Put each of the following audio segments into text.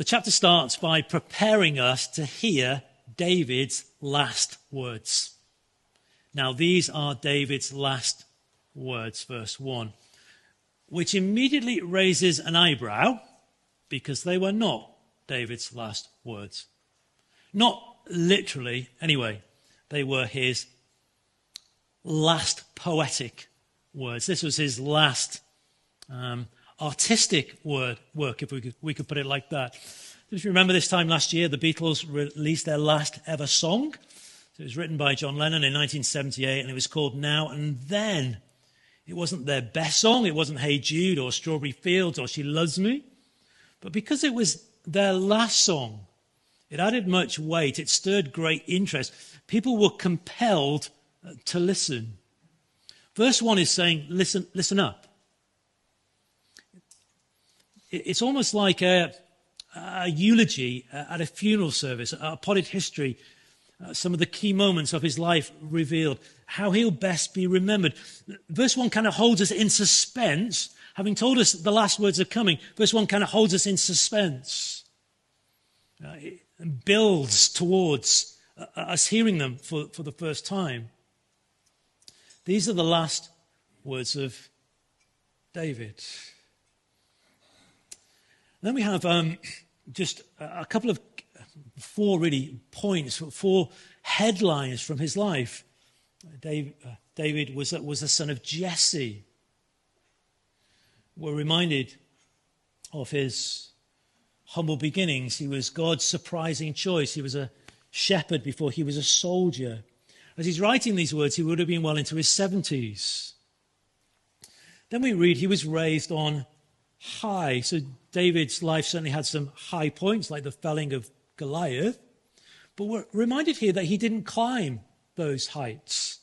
The chapter starts by preparing us to hear David's last words. Now, these are David's last words, verse 1, which immediately raises an eyebrow because they were not David's last words. Not literally, anyway. They were his last poetic words. This was his last artistic work, if we could put it like that. If you remember this time last year, the Beatles released their last ever song. It was written by John Lennon in 1978, and it was called Now and Then. It wasn't their best song. It wasn't Hey Jude or Strawberry Fields or She Loves Me. But because it was their last song, it added much weight. It stirred great interest. People were compelled to listen. Verse 1 is saying, listen up. It's almost like a eulogy at a funeral service, a potted history, some of the key moments of his life revealed, how he'll best be remembered. Verse 1 kind of holds us in suspense. Having told us the last words are coming, verse 1 kind of holds us in suspense. It builds towards us hearing them for the first time. These are the last words of David. Then we have just a couple of four really points, four headlines from his life. David was the son of Jesse. We're reminded of his humble beginnings. He was God's surprising choice. He was a shepherd before he was a soldier. As he's writing these words, he would have been well into his 70s. Then we read he was raised on high. So David's life certainly had some high points, like the felling of Goliath. But we're reminded here that he didn't climb those heights.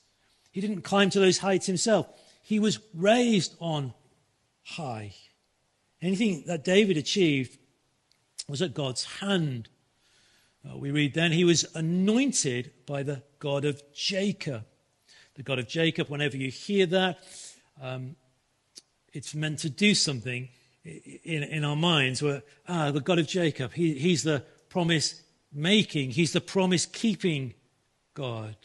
He didn't climb to those heights himself. He was raised on high. Anything that David achieved was at God's hand. We read then he was anointed by the God of Jacob. The God of Jacob, whenever you hear that, it's meant to do something in our minds where, the God of Jacob, he's the promise-making, he's the promise-keeping God.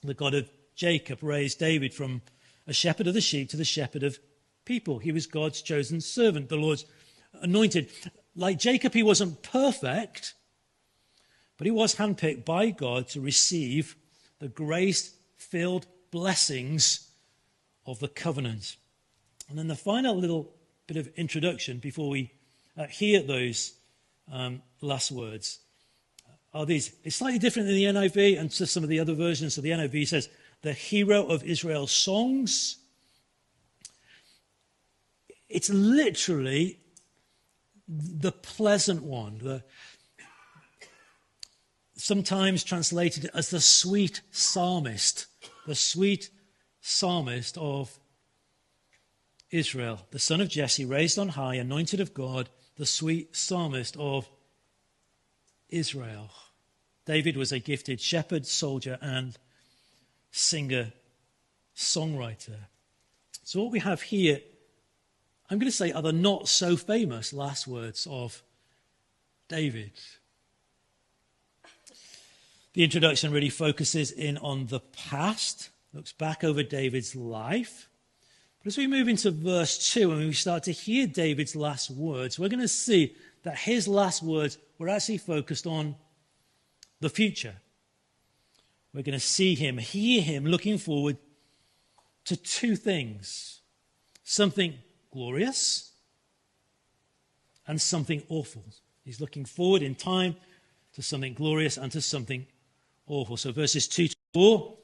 The God of Jacob raised David from a shepherd of the sheep to the shepherd of people. He was God's chosen servant, the Lord's anointed. Like Jacob, he wasn't perfect, but he was handpicked by God to receive the grace-filled blessings of the covenant. And then the final little bit of introduction before we hear those last words are these. It's slightly different in the NIV and to some of the other versions. So the NIV says, the hero of Israel's songs. It's literally the pleasant one, sometimes translated as the sweet psalmist of Israel, the son of Jesse, raised on high, anointed of God, the sweet psalmist of Israel. David was a gifted shepherd, soldier, and singer, songwriter. So what we have here, I'm going to say, are the not so famous last words of David. The introduction really focuses in on the past, looks back over David's life. But as we move into verse 2 and we start to hear David's last words, we're going to see that his last words were actually focused on the future. We're going to see him, hear him looking forward to two things: something glorious and something awful. He's looking forward in time to something glorious and to something awful. So verses 2 to 4,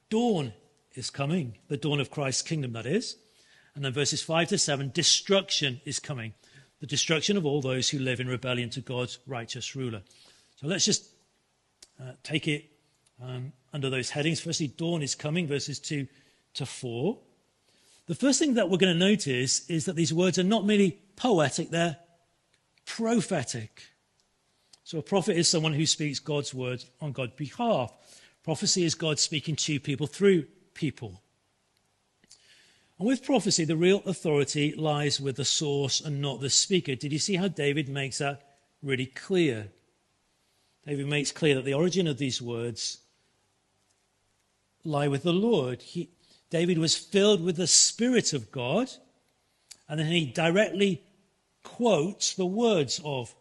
dawn is coming, the dawn of Christ's kingdom, that is. And then verses 5 to 7, destruction is coming, the destruction of all those who live in rebellion to God's righteous ruler. So let's just take it under those headings. Firstly, dawn is coming, verses 2 to 4. The first thing that we're going to notice is that these words are not merely poetic, they're prophetic. So a prophet is someone who speaks God's word on God's behalf. Prophecy is God speaking to people through people. And with prophecy, the real authority lies with the source and not the speaker. Did you see how David makes that really clear? David makes clear that the origin of these words lie with the Lord. David was filled with the Spirit of God, and then he directly quotes the words of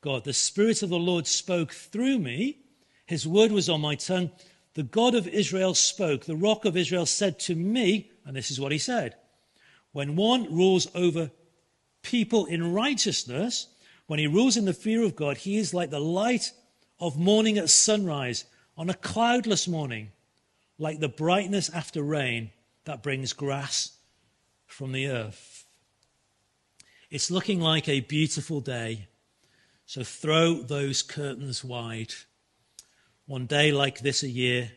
God. The Spirit of the Lord spoke through me. His word was on my tongue. The God of Israel spoke. The Rock of Israel said to me, and this is what he said, when one rules over people in righteousness, when he rules in the fear of God, he is like the light of morning at sunrise on a cloudless morning, like the brightness after rain that brings grass from the earth. It's looking like a beautiful day, so throw those curtains wide. One day like this a year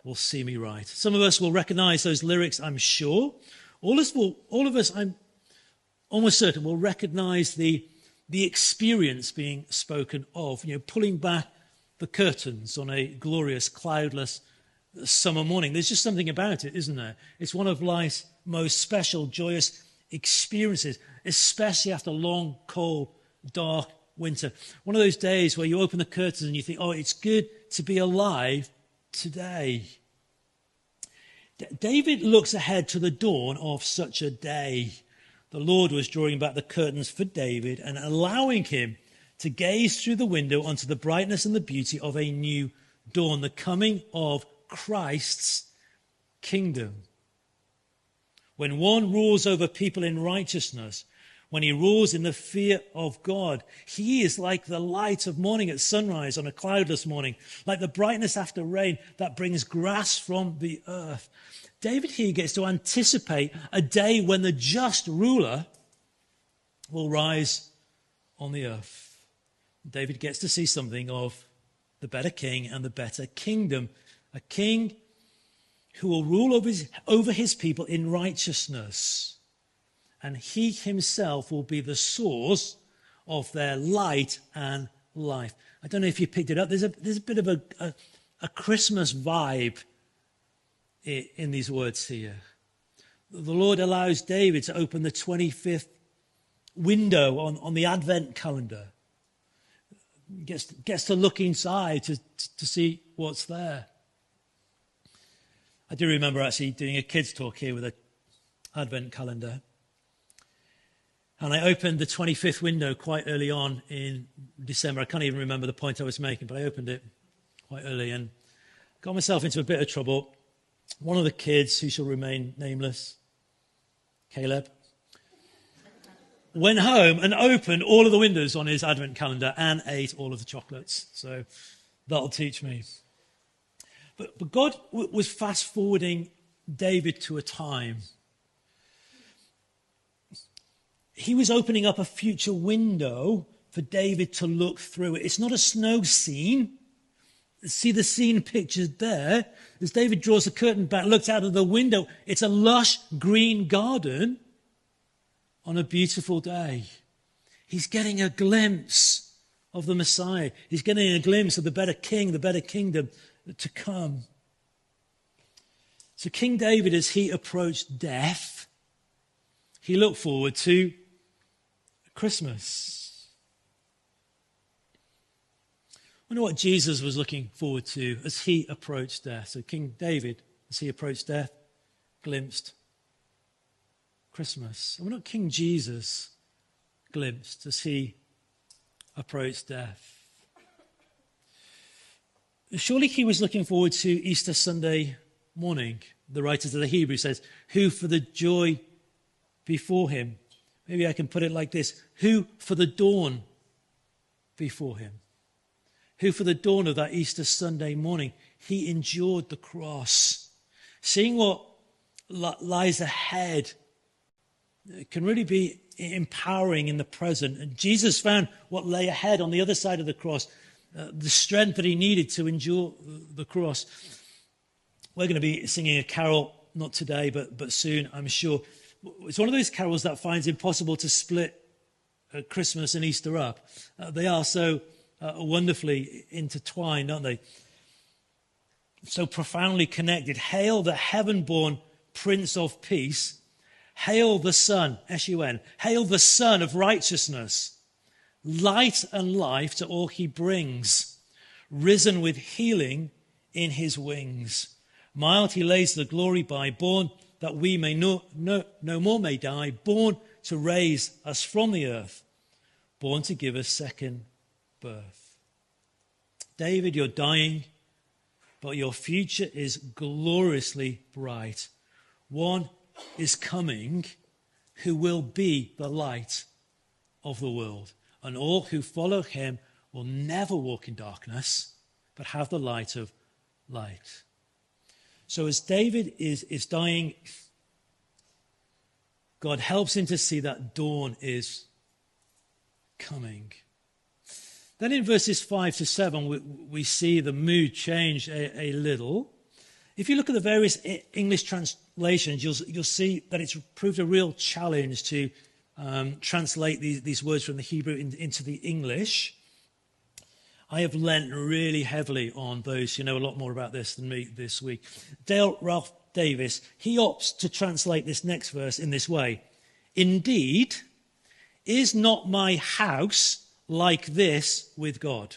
will see me right. Some of us will recognize those lyrics, I'm sure. All of us, I'm almost certain, will recognize the experience being spoken of, pulling back the curtains on a glorious, cloudless summer morning. There's just something about it, isn't there? It's one of life's most special, joyous experiences, especially after a long, cold, dark winter. One of those days where you open the curtains and you think, oh, it's good to be alive today. David looks ahead to the dawn of such a day. The Lord was drawing back the curtains for David and allowing him to gaze through the window onto the brightness and the beauty of a new dawn, the coming of Christ's kingdom. When one rules over people in righteousness, when he rules in the fear of God, he is like the light of morning at sunrise on a cloudless morning, like the brightness after rain that brings grass from the earth. David here gets to anticipate a day when the just ruler will rise on the earth. David gets to see something of the better king and the better kingdom, a king who will rule over his people in righteousness. And he himself will be the source of their light and life. I don't know if you picked it up. There's a bit of a Christmas vibe in these words here. The Lord allows David to open the 25th window on the Advent calendar. Gets to look inside to see what's there. I do remember actually doing a kids' talk here with an Advent calendar. And I opened the 25th window quite early on in December. I can't even remember the point I was making, but I opened it quite early and got myself into a bit of trouble. One of the kids, who shall remain nameless, Caleb, went home and opened all of the windows on his Advent calendar and ate all of the chocolates. So that'll teach me. But God was fast-forwarding David to a time. He was opening up a future window for David to look through it. It's not a snow scene. See the scene pictured there? As David draws the curtain back, looks out of the window, it's a lush green garden on a beautiful day. He's getting a glimpse of the Messiah. He's getting a glimpse of the better king, the better kingdom to come. So King David, as he approached death, he looked forward to Christmas. I wonder what Jesus was looking forward to as he approached death. So King David, as he approached death, glimpsed Christmas. I wonder what King Jesus glimpsed as he approached death. Surely he was looking forward to Easter Sunday morning. The writer to the Hebrews says, who for the joy before him. Maybe I can put it like this. Who for the dawn before him. Who for the dawn of that Easter Sunday morning, he endured the cross. Seeing what lies ahead can really be empowering in the present. And Jesus found what lay ahead on the other side of the cross, the strength that he needed to endure the cross. We're going to be singing a carol, not today, but soon, I'm sure. It's one of those carols that finds it impossible to split Christmas and Easter up. They are so wonderfully intertwined, aren't they? So profoundly connected. Hail the heaven-born Prince of Peace. Hail the Son, S-U-N, hail the Son of righteousness, light and life to all he brings, risen with healing in his wings. Mild he lays the glory by, born that we may no more may die, born to raise us from the earth, born to give us second birth. David, you're dying, but your future is gloriously bright. One is coming who will be the light of the world, and all who follow him will never walk in darkness, but have the light of light. So as David is dying, God helps him to see that dawn is coming. Then in verses 5 to 7, we see the mood change a little. If you look at the various English translations, you'll see that it's proved a real challenge to translate these words from the Hebrew into the English. I have lent really heavily on those who know a lot more about this than me this week. Dale Ralph Davis, he opts to translate this next verse in this way. Indeed, is not my house like this with God?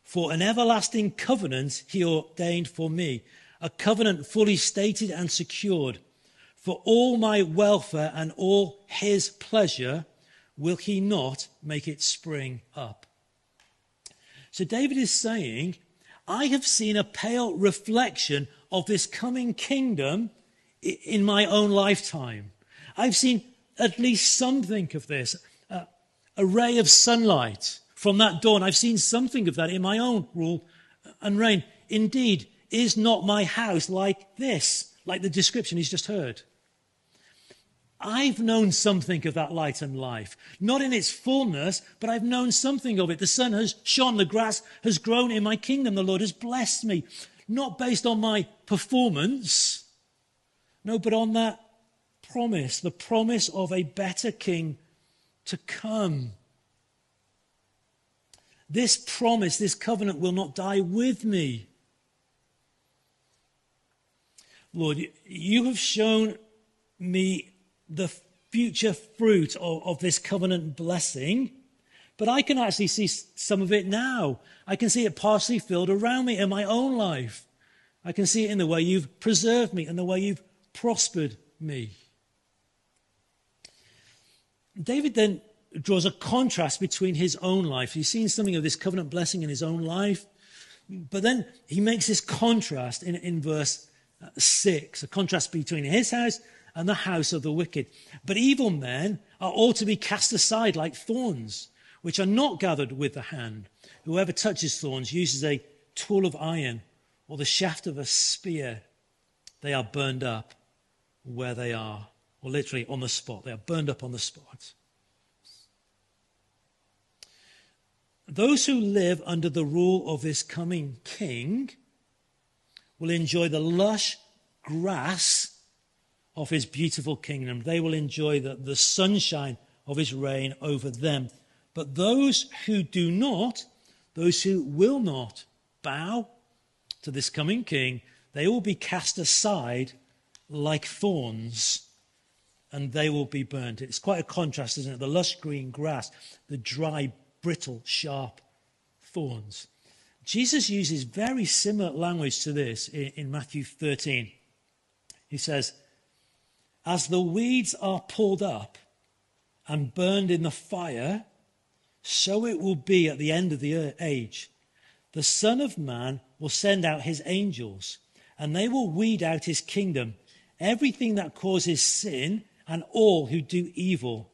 For an everlasting covenant he ordained for me, a covenant fully stated and secured. For all my welfare and all his pleasure, will he not make it spring up? So David is saying, I have seen a pale reflection of this coming kingdom in my own lifetime. I've seen at least something of this, a ray of sunlight from that dawn. I've seen something of that in my own rule and reign. Indeed, is not my house like this, like the description he's just heard? I've known something of that light and life. Not in its fullness, but I've known something of it. The sun has shone, the grass has grown in my kingdom. The Lord has blessed me. Not based on my performance, no, but on that promise, the promise of a better king to come. This promise, this covenant will not die with me. Lord, you have shown me the future fruit of this covenant blessing, but I can actually see some of it now. I can see it partially filled around me in my own life. I can see it in the way you've preserved me and the way you've prospered me. David then draws a contrast between his own life. He's seen something of this covenant blessing in his own life, but then he makes this contrast in verse 6, a contrast between his house and the house of the wicked. But evil men are all to be cast aside like thorns, which are not gathered with the hand. Whoever touches thorns uses a tool of iron or the shaft of a spear. They are burned up where they are, or literally on the spot. They are burned up on the spot. Those who live under the rule of this coming king will enjoy the lush grass of his beautiful kingdom. They will enjoy the sunshine of his reign over them. But those who do not, those who will not bow to this coming king, they will be cast aside like thorns, and they will be burnt. It's quite a contrast, isn't it? The lush green grass, the dry, brittle, sharp thorns. Jesus uses very similar language to this in Matthew 13. He says, as the weeds are pulled up and burned in the fire, so it will be at the end of the age. The Son of Man will send out his angels, and they will weed out his kingdom, everything that causes sin and all who do evil.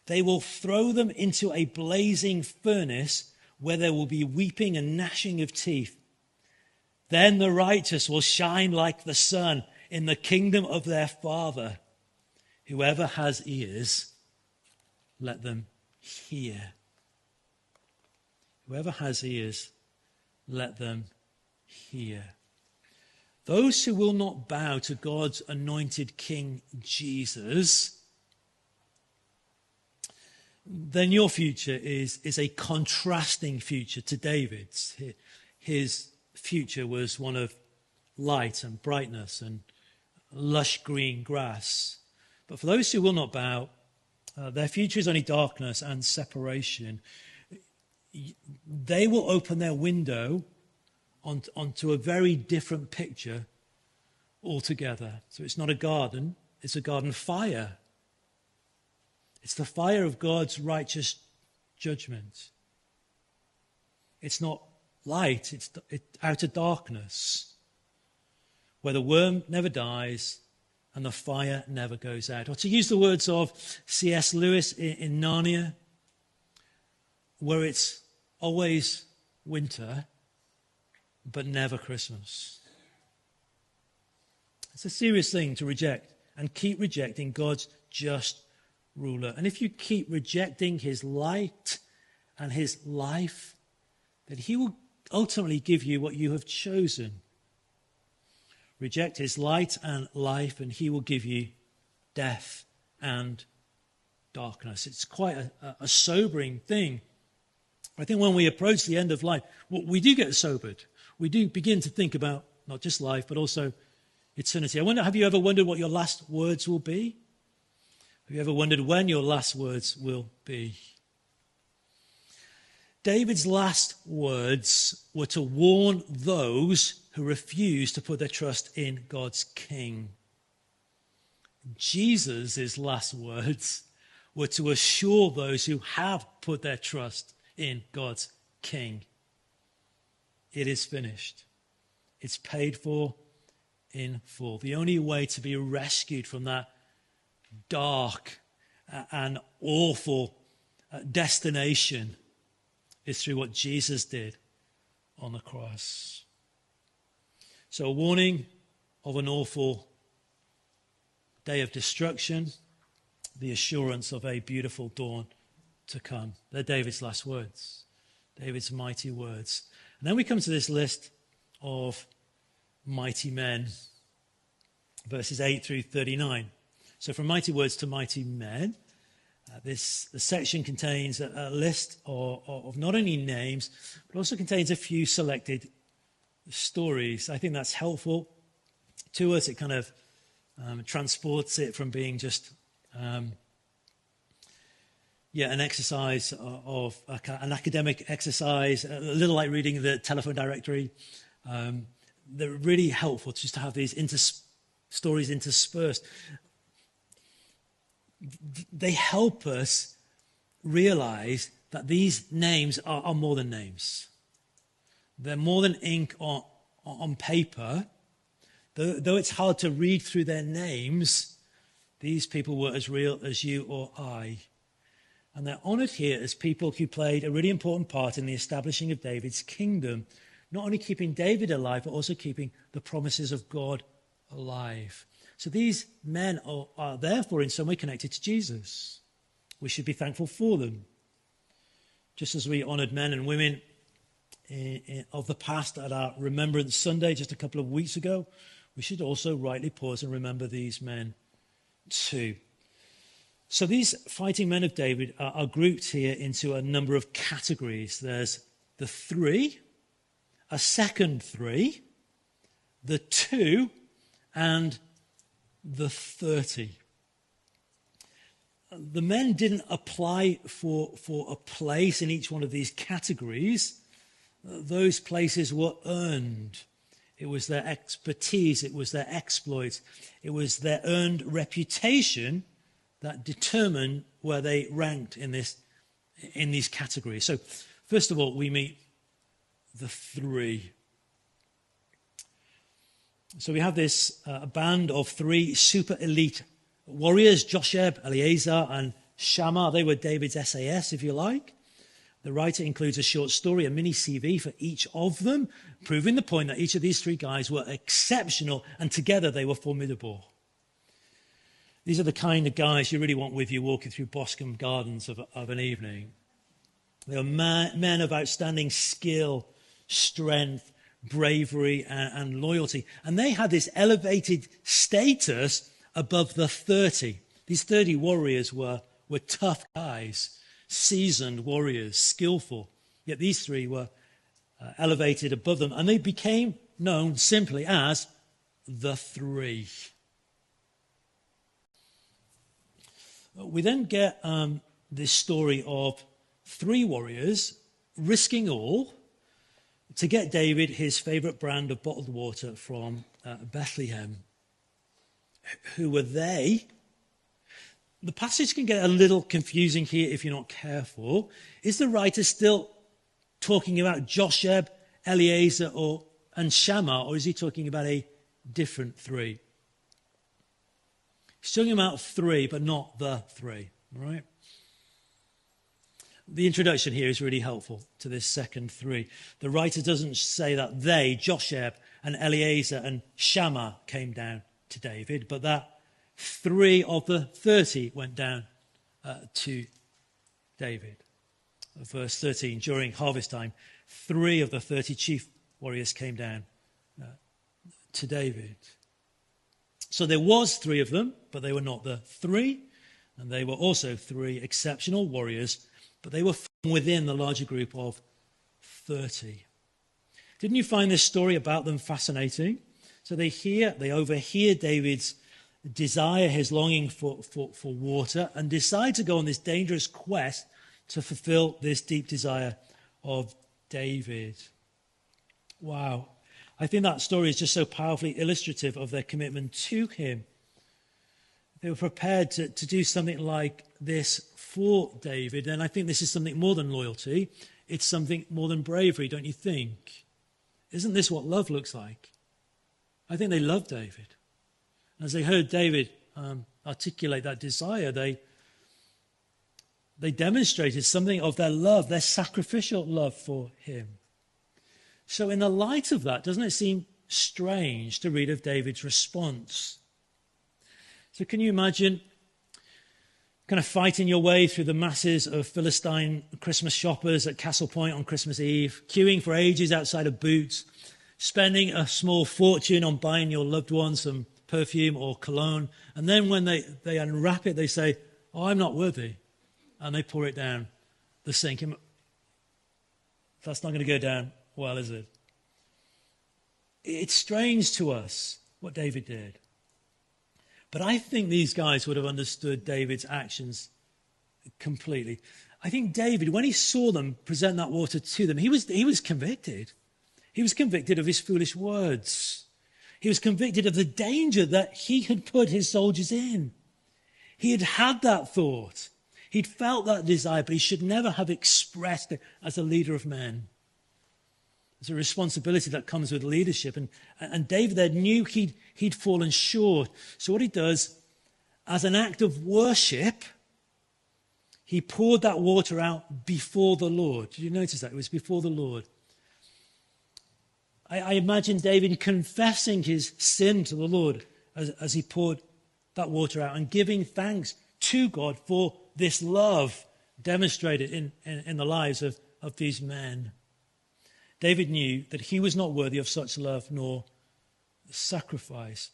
They will throw them into a blazing furnace where there will be weeping and gnashing of teeth. Then the righteous will shine like the sun in the kingdom of their Father. Whoever has ears, let them hear. Whoever has ears, let them hear. Those who will not bow to God's anointed King Jesus, then your future is a contrasting future to David's. His future was one of light and brightness and lush green grass. But for those who will not bow, their future is only darkness and separation. They will open their window onto a very different picture altogether. So it's not a garden, it's a garden fire. It's the fire of God's righteous judgment. It's not light, it's outer darkness, where the worm never dies and the fire never goes out. Or to use the words of C.S. Lewis in Narnia, where it's always winter, but never Christmas. It's a serious thing to reject and keep rejecting God's just ruler. And if you keep rejecting his light and his life, then he will ultimately give you what you have chosen. Reject his light and life, and he will give you death and darkness. It's quite a sobering thing. I think when we approach the end of life, we do get sobered. We do begin to think about not just life, but also eternity. I wonder, have you ever wondered what your last words will be? Have you ever wondered when your last words will be? David's last words were to warn those who refuse to put their trust in God's king. Jesus' last words were to assure those who have put their trust in God's king. It is finished. It's paid for in full. The only way to be rescued from that dark and awful destination is through what Jesus did on the cross. So a warning of an awful day of destruction, the assurance of a beautiful dawn to come. They're David's last words, David's mighty words. And then we come to this list of mighty men, verses 8 through 39. So from mighty words to mighty men, the section contains a list of not only names, but also contains a few selected stories. I think that's helpful to us. It kind of transports it from being just an exercise of an academic exercise, a little like reading the telephone directory. They're really helpful just to have these stories interspersed. They help us realize that these names are more than names. They're more than ink on paper. Though it's hard to read through their names, these people were as real as you or I. And they're honored here as people who played a really important part in the establishing of David's kingdom, not only keeping David alive, but also keeping the promises of God alive. So these men are therefore in some way connected to Jesus. We should be thankful for them. Just as we honored men and women of the past at our Remembrance Sunday just a couple of weeks ago, we should also rightly pause and remember these men too. So these fighting men of David are grouped here into a number of categories. There's the 3, a second 3, the 2, and the 30. The men didn't apply for a place in each one of these categories. Those places were earned. It was their expertise, it was their exploits, it was their earned reputation that determined where they ranked in these categories. So first of all, we meet the 3. So we have this band of 3 super elite warriors, Josheb, Eleazar, and Shammah. They were David's SAS, if you like. The writer includes a short story, a mini CV for each of them, proving the point that each of these 3 guys were exceptional, and together they were formidable. These are the kind of guys you really want with you walking through Boscombe Gardens of an evening. They are men of outstanding skill, strength, bravery, and loyalty. And they had this elevated status above the 30. These 30 warriors were tough guys, seasoned warriors, skillful. Yet these 3 were elevated above them, and they became known simply as the 3. We then get this story of 3 warriors risking all to get David his favourite brand of bottled water from Bethlehem. Who were they? The passage can get a little confusing here if you're not careful. Is the writer still talking about Josheb, Eleazar, and Shammah, or is he talking about a different 3? He's talking about 3, but not the 3, all right? The introduction here is really helpful to this second 3. The writer doesn't say that they, Josheb and Eleazar and Shammah, came down to David, but that 3 of the 30 went down to David. Verse 13, during harvest time, 3 of the 30 chief warriors came down to David. So there was 3 of them, but they were not the 3. And they were also 3 exceptional warriors, but they were from within the larger group of 30. Didn't you find this story about them fascinating? So they overhear David's desire, his longing for water, and decide to go on this dangerous quest to fulfill this deep desire of David. Wow. I think that story is just so powerfully illustrative of their commitment to him. They were prepared to do something like this for David, and I think this is something more than loyalty. It's something more than bravery, don't you think? Isn't this what love looks like? I think they loved David. As they heard David articulate that desire, they demonstrated something of their love, their sacrificial love for him. So in the light of that, doesn't it seem strange to read of David's response? So can you imagine kind of fighting your way through the masses of Philistine Christmas shoppers at Castle Point on Christmas Eve, queuing for ages outside of Boots, spending a small fortune on buying your loved one some perfume or cologne, and then when they unwrap it, they say, "Oh, I'm not worthy," and they pour it down the sink. That's not going to go down well, is it? It's strange to us what David did. But I think these guys would have understood David's actions completely. I think David, when he saw them present that water to them, he was convicted. He was convicted of his foolish words. He was convicted of the danger that he had put his soldiers in. He had had that thought. He'd felt that desire, but he should never have expressed it as a leader of men. There's a responsibility that comes with leadership. And David there knew he'd fallen short. So what he does, as an act of worship, he poured that water out before the Lord. Did you notice that? It was before the Lord. I imagine David confessing his sin to the Lord as he poured that water out and giving thanks to God for this love demonstrated in the lives of these men. David knew that he was not worthy of such love nor sacrifice.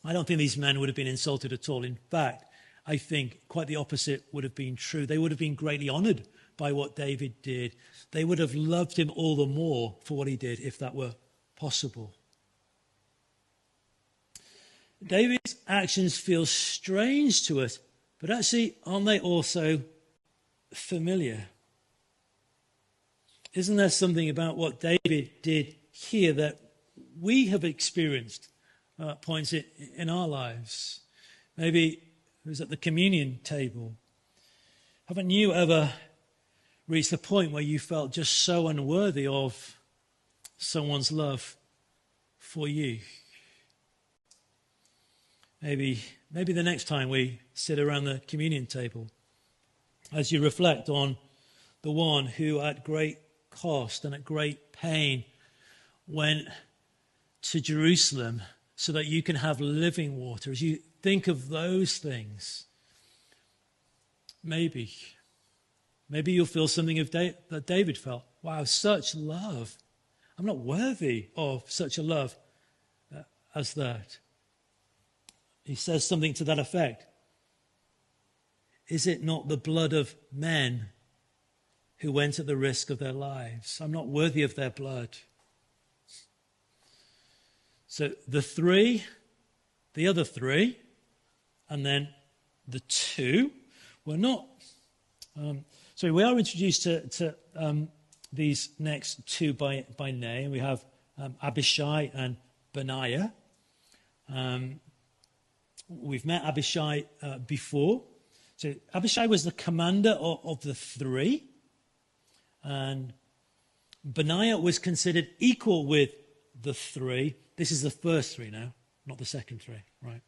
I don't think these men would have been insulted at all. In fact, I think quite the opposite would have been true. They would have been greatly honored by what David did. They would have loved him all the more for what he did, if that were possible. David's actions feel strange to us, but actually, aren't they also familiar? Isn't there something about what David did here that we have experienced at points in our lives? Maybe it was at the communion table. Haven't you ever reached the point where you felt just so unworthy of someone's love for you? Maybe the next time we sit around the communion table, as you reflect on the one who at great cost and at great pain went to Jerusalem so that you can have living water. As you think of those things, maybe you'll feel something of that David felt. Wow, such love. I'm not worthy of such a love as that. He says something to that effect. Is it not the blood of men who went at the risk of their lives? I'm not worthy of their blood. So the other three, and then the 2 We're not. We are introduced to these next two by name. We have Abishai and Benaiah. We've met Abishai before. So Abishai was the commander of the three. And Benaiah was considered equal with the three. This is the first three now, not the second three, right?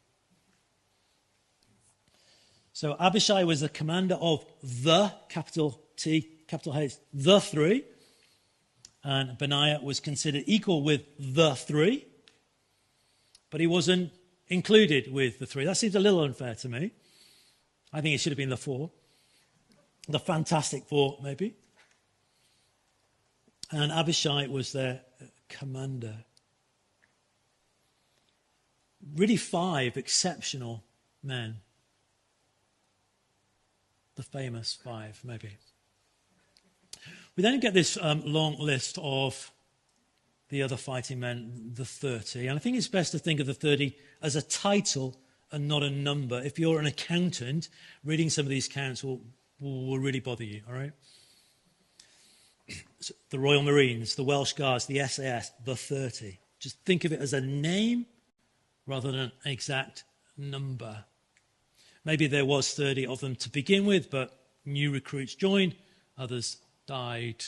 So Abishai was the commander of the, capital T, capital H, the three. And Benaiah was considered equal with the three. But he wasn't included with the three. That seems a little unfair to me. I think it should have been the four. The Fantastic Four, maybe. And Abishai was their commander. Really 5 exceptional men. The famous 5, maybe. We then get this long list of the other fighting men, the 30. And I think it's best to think of the 30 as a title and not a number. If you're an accountant, reading some of these counts will really bother you, all right? So the Royal Marines, the Welsh Guards, the SAS, the 30. Just think of it as a name rather than an exact number. Maybe there was 30 of them to begin with, but new recruits joined, others died.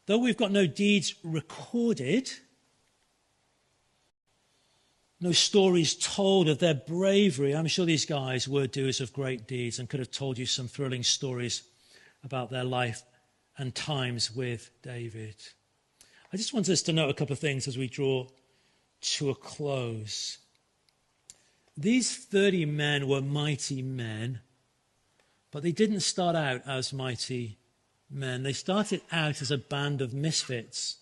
Though we've got no deeds recorded, no stories told of their bravery, I'm sure these guys were doers of great deeds and could have told you some thrilling stories about their life and times with David. I just want us to note a couple of things as we draw to a close. These 30 men were mighty men, but they didn't start out as mighty men. They started out as a band of misfits.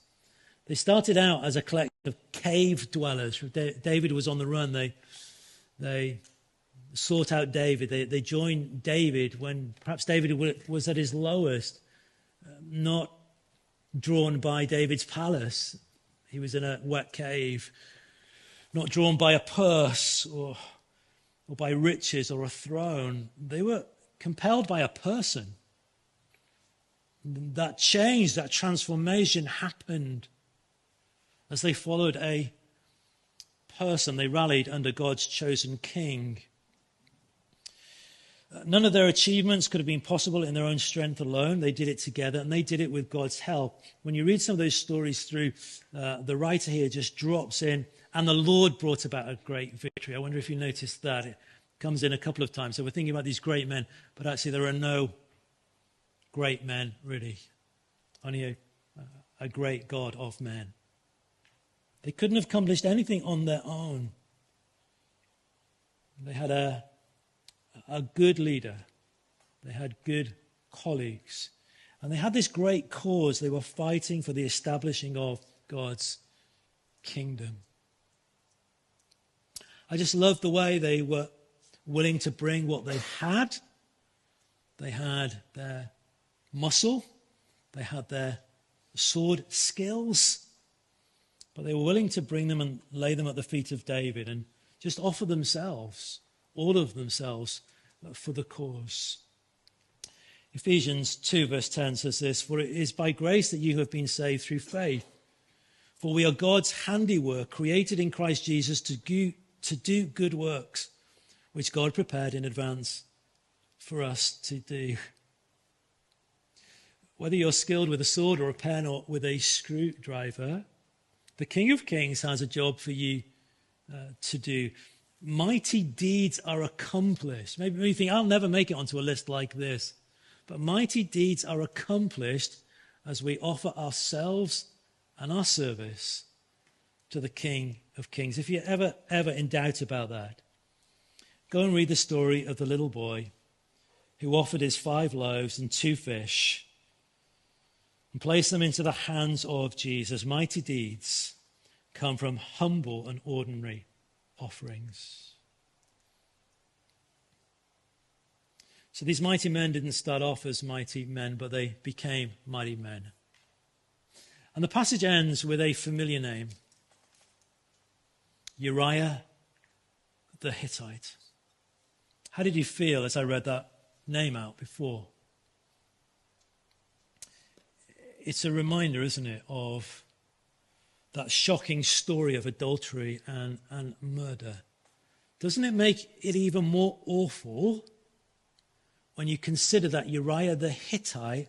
They started out as a collection of cave dwellers. David was on the run. They sought out David. They joined David when perhaps David was at his lowest, not drawn by David's palace. He was in a wet cave, not drawn by a purse or by riches or a throne. They were compelled by a person. That change, that transformation happened as they followed a person. They rallied under God's chosen king. None of their achievements could have been possible in their own strength alone. They did it together, and they did it with God's help. When you read some of those stories through, the writer here just drops in, and the Lord brought about a great victory. I wonder if you noticed that. It comes in a couple of times. So we're thinking about these great men, but actually there are no great men, really. Only a great God of men. They couldn't have accomplished anything on their own. They had a good leader. They had good colleagues. And they had this great cause. They were fighting for the establishing of God's kingdom. I just love the way they were willing to bring what they had. They had their muscle. They had their sword skills. But they were willing to bring them and lay them at the feet of David and just offer themselves, all of themselves, for the cause. Ephesians 2 verse 10 says this, "For it is by grace that you have been saved through faith. For we are God's handiwork, created in Christ Jesus to do good works, which God prepared in advance for us to do." Whether you're skilled with a sword or a pen or with a screwdriver, the King of Kings has a job for you to do. Mighty deeds are accomplished. Maybe you think, I'll never make it onto a list like this. But mighty deeds are accomplished as we offer ourselves and our service to the King of Kings. If you're ever in doubt about that, go and read the story of the little boy who offered his 5 loaves and 2 fish and placed them into the hands of Jesus. Mighty deeds come from humble and ordinary offerings. So these mighty men didn't start off as mighty men, but they became mighty men. And the passage ends with a familiar name. Uriah the Hittite. How did you feel as I read that name out before. It's a reminder, isn't it, of that shocking story of adultery and murder. Doesn't it make it even more awful when you consider that Uriah the Hittite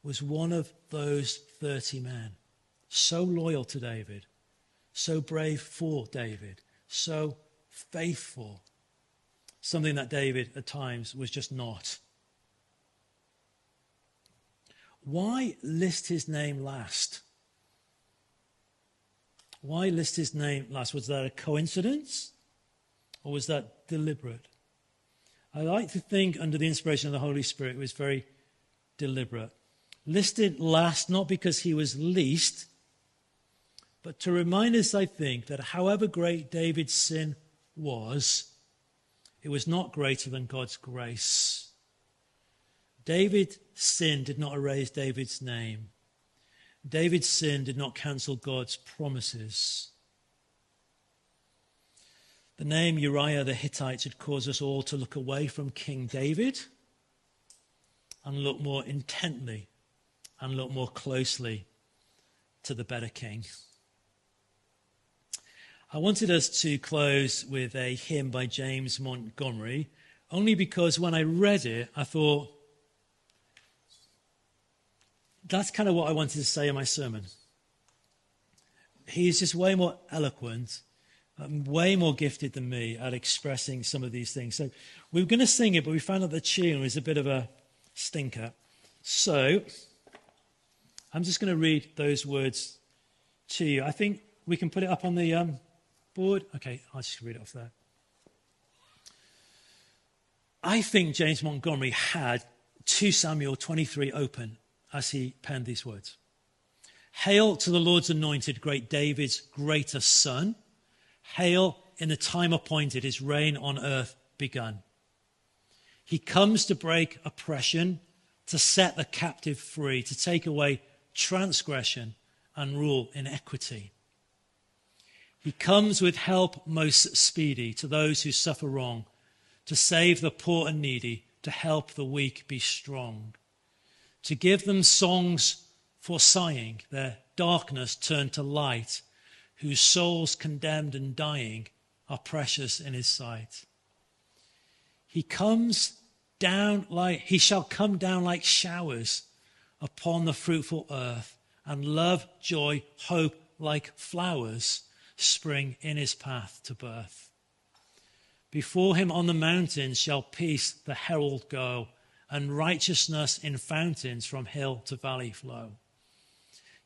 was one of those 30 men? So loyal to David, so brave for David, so faithful. Something that David at times was just not. Why list his name last? Why list his name last? Was that a coincidence? Or was that deliberate? I like to think, under the inspiration of the Holy Spirit, it was very deliberate. Listed last, not because he was least, but to remind us, I think, that however great David's sin was, it was not greater than God's grace. David's sin did not erase David's name. David's sin did not cancel God's promises. The name Uriah the Hittite should cause us all to look away from King David and look more intently and look more closely to the better king. I wanted us to close with a hymn by James Montgomery, only because when I read it, I thought, that's kind of what I wanted to say in my sermon. He's just way more eloquent, way more gifted than me at expressing some of these things. So we were going to sing it, but we found out the tune was a bit of a stinker. So I'm just going to read those words to you. I think we can put it up on the board. Okay, I'll just read it off there. I think James Montgomery had 2 Samuel 23 open as he penned these words. Hail to the Lord's anointed, great David's greater son. Hail in the time appointed, his reign on earth begun. He comes to break oppression, to set the captive free, to take away transgression and rule in equity. He comes with help most speedy to those who suffer wrong, to save the poor and needy, to help the weak be strong, to give them songs for sighing, their darkness turned to light, whose souls condemned and dying are precious in his sight. He shall come down like showers upon the fruitful earth, and love, joy, hope like flowers spring in his path to birth. Before him on the mountains shall peace the herald go, and righteousness in fountains from hill to valley flow.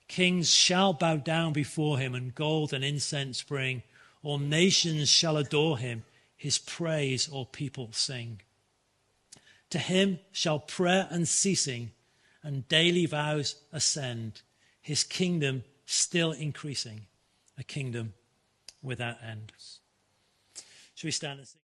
Kings shall bow down before him, and gold and incense bring. All nations shall adore him, his praise all people sing. To him shall prayer unceasing and daily vows ascend, his kingdom still increasing, a kingdom without end. Shall we stand and sing?